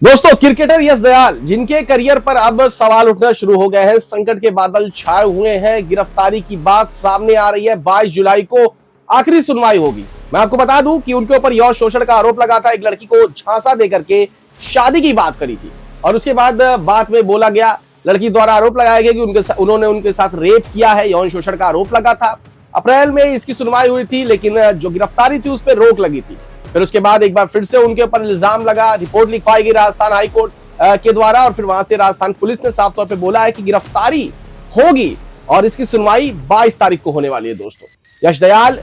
दोस्तों, क्रिकेटर यश दयाल जिनके करियर पर अब सवाल उठना शुरू हो गए हैं, संकट के बादल छाए हुए हैं, गिरफ्तारी की बात सामने आ रही है। 22 जुलाई को आखिरी सुनवाई होगी। मैं आपको बता दूं कि उनके ऊपर यौन शोषण का आरोप लगा था। एक लड़की को झांसा देकर के शादी की बात करी थी और उसके बाद में बोला गया, लड़की द्वारा आरोप लगाया गया कि उन्होंने उनके साथ रेप किया है, यौन शोषण का आरोप लगा था। अप्रैल में इसकी सुनवाई हुई थी, लेकिन जो गिरफ्तारी थी उस पर रोक लगी थी। फिर उसके बाद एक बार फिर से उनके ऊपर इल्जाम लगा, रिपोर्ट लिखवाई गई राजस्थान हाईकोर्ट के द्वारा और फिर वहां से राजस्थान पुलिस ने साफ तौर पे बोला है कि गिरफ्तारी होगी और इसकी सुनवाई 22 तारीख को होने वाली है। दोस्तों, यश दयाल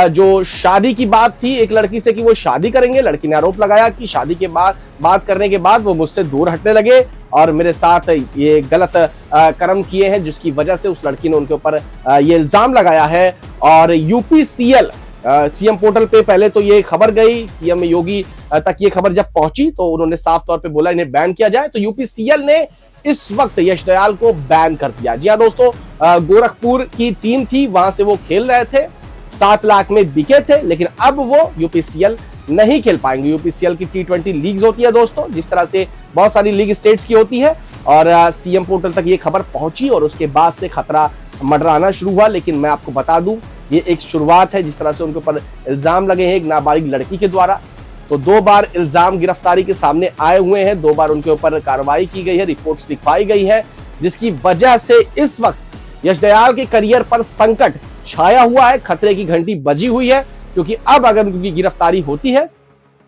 जो शादी की बात थी एक लड़की से कि वो शादी करेंगे, लड़की ने आरोप लगाया कि शादी के बाद बात करने के बाद वो मुझसे दूर हटने लगे और मेरे साथ ये गलत कर्म किए हैं, जिसकी वजह से उस लड़की ने उनके ऊपर ये इल्जाम लगाया है। और यूपीसीएल सीएम पोर्टल पे पहले तो ये खबर गई, सीएम योगी तक ये खबर जब पहुंची तो उन्होंने साफ तौर पे बोला इन्हें बैन किया जाए। तो यूपीसीएल ने इस वक्त यश दयाल को बैन कर दिया। जी हां दोस्तों, गोरखपुर की टीम थी, वहां से वो खेल रहे थे, 7 लाख में बिके थे, लेकिन अब वो यूपीसीएल नहीं खेल पाएंगे। यूपीसीएल की T20 लीग्स होती है दोस्तों, जिस तरह से बहुत सारी लीग स्टेट्स की होती है और सीएम पोर्टल तक ये खबर पहुंची और उसके बाद से खतरा मंडराना शुरू हुआ। लेकिन मैं आपको बता दूं, ये एक शुरुआत है। जिस तरह से उनके ऊपर इल्जाम लगे हैं एक नाबालिग लड़की के द्वारा, तो 2 बार इल्जाम गिरफ्तारी के सामने आए हुए हैं, 2 बार उनके ऊपर कार्रवाई की गई है, रिपोर्ट्स लिखवाई गई है, जिसकी वजह से इस वक्त यश दयाल के करियर पर संकट छाया हुआ है, खतरे की घंटी बजी हुई है। क्योंकि अब अगर उनकी गिरफ्तारी होती है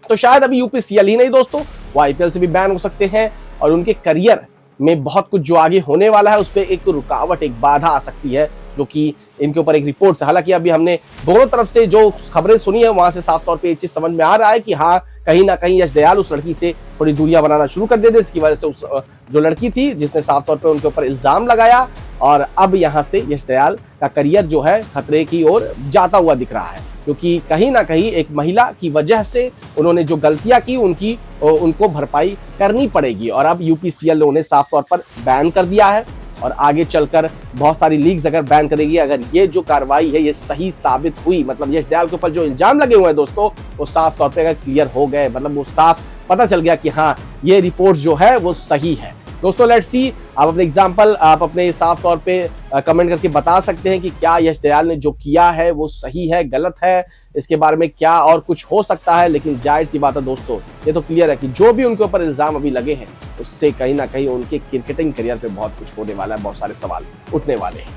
तो शायद अभी यूपीसीएल ही नहीं दोस्तों, वो आईपीएल से भी बैन हो सकते हैं और उनके करियर में बहुत कुछ जो आगे होने वाला है उस पर एक रुकावट, एक बाधा आ सकती है, जो कि इनके ऊपर एक रिपोर्ट। हालांकि अभी हमने दोनों तरफ से जो खबरें सुनी है वहां से साफ तौर पे ये चीज समझ में आ रहा है कि हाँ, कहीं ना कहीं यश दयाल उस लड़की से थोड़ी दूरियां बनाना शुरू कर देते, इसकी वजह से उस जो लड़की थी जिसने साफ तौर पे उनके ऊपर इल्जाम लगाया, और अब यहां से यश दयाल का करियर जो है खतरे की ओर जाता हुआ दिख रहा है। क्योंकि कहीं ना कहीं एक महिला की वजह से उन्होंने जो गलतियां की उनको भरपाई करनी पड़ेगी और अब यूपीसीएल ने उन्हें साफ तौर पर बैन कर दिया है और आगे चलकर बहुत सारी लीग्स अगर बैन करेगी, अगर ये जो कार्रवाई है ये सही साबित हुई, मतलब यश दयाल के ऊपर जो इल्जाम लगे हुए हैं दोस्तों वो साफ तौर पे अगर क्लियर हो गए, मतलब वो साफ पता चल गया कि हाँ, ये रिपोर्ट जो है वो सही है। दोस्तों, लेट्स सी, आप अपने एग्जाम्पल आप अपने साफ तौर पे कमेंट करके बता सकते हैं कि क्या यश दयाल ने जो किया है वो सही है, गलत है, इसके बारे में क्या और कुछ हो सकता है। लेकिन जाहिर सी बात है दोस्तों, ये तो क्लियर है कि जो भी उनके ऊपर इल्जाम अभी लगे हैं उससे कहीं ना कहीं उनके क्रिकेटिंग करियर पे बहुत कुछ होने वाला है, बहुत सारे सवाल उठने वाले हैं।